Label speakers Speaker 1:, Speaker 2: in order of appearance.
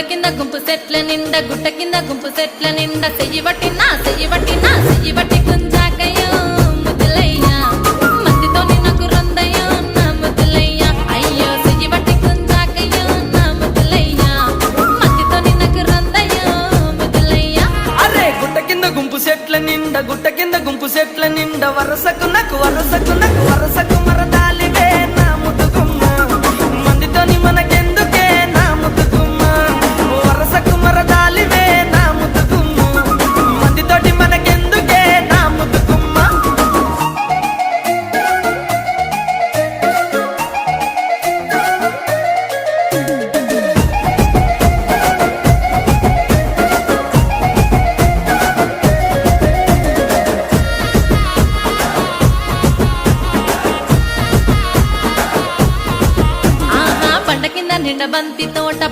Speaker 1: కింద గుంపు సెట్ల నిండా గుట్ట కింద గుంపు సెట్ల నిండా చెయ్యి బట్టి గుంజాకయ్యో ముద్దులయ్యా మందితో నాకు రొందయ్యో నా ముద్దులయ్యా అయ్యో చెయ్యి బట్టి గుంజాకయ్యో నా ముద్దులయ్యా మందితో నాకు రొందయ్యో ముద్దులయ్యా
Speaker 2: అరే గుట్ట కింద గుంపు సెట్ల నిండా వరసకు మరదాలివే నా ముద్దుగుమ్మ మందితోని మనకెందుకే నా ముద్దుగుమ్మ వరసకు మరదాలివే నా ముద్దుగుమ్మ మందితోటి మనకెందుకే నా ముద్దుగుమ్మ
Speaker 1: ఆహా బండ కింద నిండ బంతి తోట